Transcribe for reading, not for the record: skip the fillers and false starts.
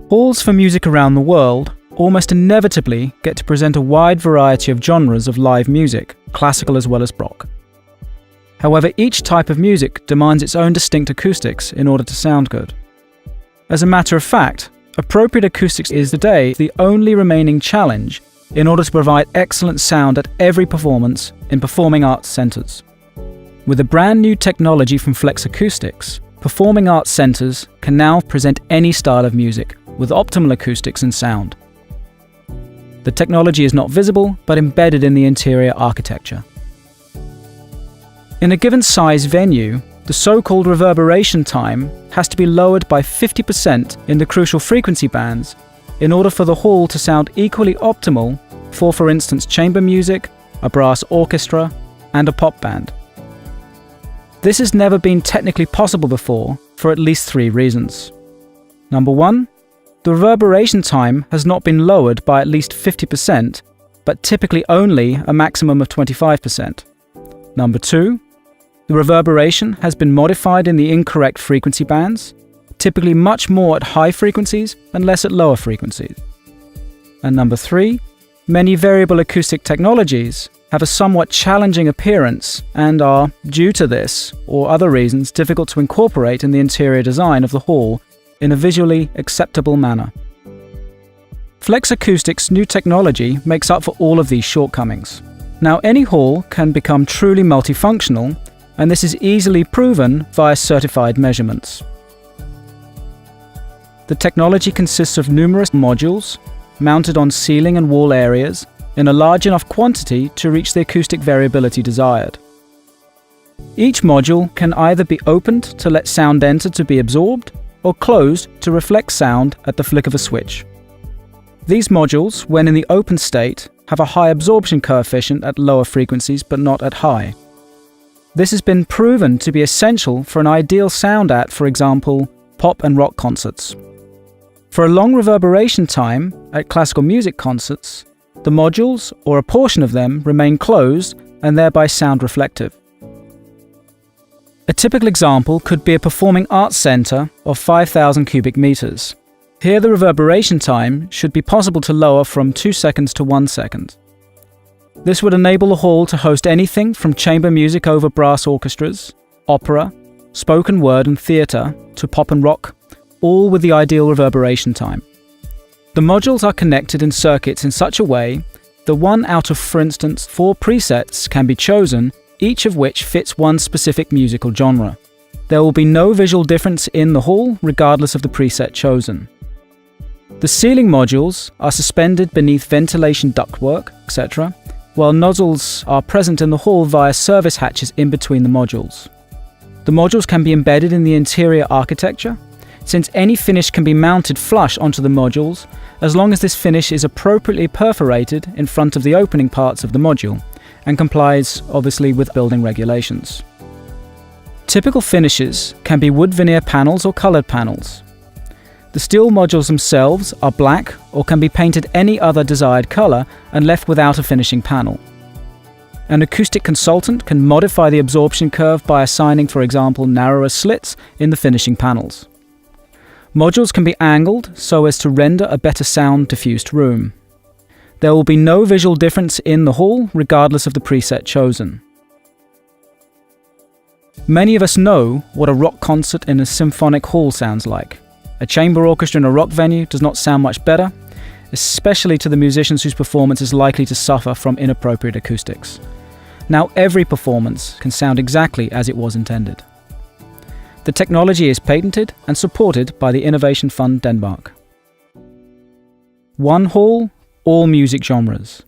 Halls for music around the world almost inevitably get to present a wide variety of genres of live music, classical as well as rock. However, each type of music demands its own distinct acoustics in order to sound good. As a matter of fact, appropriate acoustics is today the only remaining challenge in order to provide excellent sound at every performance in performing arts centres. With a brand new technology from Flex Acoustics, performing arts centres can now present any style of music with optimal acoustics and sound. The technology is not visible, but embedded in the interior architecture. In a given size venue, the so-called reverberation time has to be lowered by 50% in the crucial frequency bands in order for the hall to sound equally optimal for instance, chamber music, a brass orchestra, and a pop band. This has never been technically possible before for at least 3 reasons. Number 1, the reverberation time has not been lowered by at least 50%, but typically only a maximum of 25%. Number 2, the reverberation has been modified in the incorrect frequency bands, typically much more at high frequencies and less at lower frequencies. And number 3, many variable acoustic technologies have a somewhat challenging appearance and are, due to this or other reasons, difficult to incorporate in the interior design of the hall in a visually acceptable manner. Flex Acoustics' new technology makes up for all of these shortcomings. Now, any hall can become truly multifunctional, and this is easily proven via certified measurements. The technology consists of numerous modules mounted on ceiling and wall areas in a large enough quantity to reach the acoustic variability desired. Each module can either be opened to let sound enter to be absorbed, or closed to reflect sound at the flick of a switch. These modules, when in the open state, have a high absorption coefficient at lower frequencies but not at high. This has been proven to be essential for an ideal sound at, for example, pop and rock concerts. For a long reverberation time at classical music concerts, the modules, or a portion of them, remain closed and thereby sound reflective. A typical example could be a performing arts centre of 5,000 cubic meters. Here the reverberation time should be possible to lower from 2 seconds to 1 second. This would enable the hall to host anything from chamber music over brass orchestras, opera, spoken word and theatre, to pop and rock, all with the ideal reverberation time. The modules are connected in circuits in such a way that 1 out of, for instance, 4 presets can be chosen, each of which fits one specific musical genre. There will be no visual difference in the hall regardless of the preset chosen. The ceiling modules are suspended beneath ventilation ductwork, etc., while nozzles are present in the hall via service hatches in between the modules. The modules can be embedded in the interior architecture, since any finish can be mounted flush onto the modules as long as this finish is appropriately perforated in front of the opening parts of the module and complies, obviously, with building regulations. Typical finishes can be wood veneer panels or coloured panels. The steel modules themselves are black or can be painted any other desired colour and left without a finishing panel. An acoustic consultant can modify the absorption curve by assigning, for example, narrower slits in the finishing panels. Modules can be angled so as to render a better sound-diffused room. There will be no visual difference in the hall regardless of the preset chosen. Many of us know what a rock concert in a symphonic hall sounds like. A chamber orchestra in a rock venue does not sound much better, especially to the musicians whose performance is likely to suffer from inappropriate acoustics. Now every performance can sound exactly as it was intended. The technology is patented and supported by the Innovation Fund Denmark. One hall, all music genres.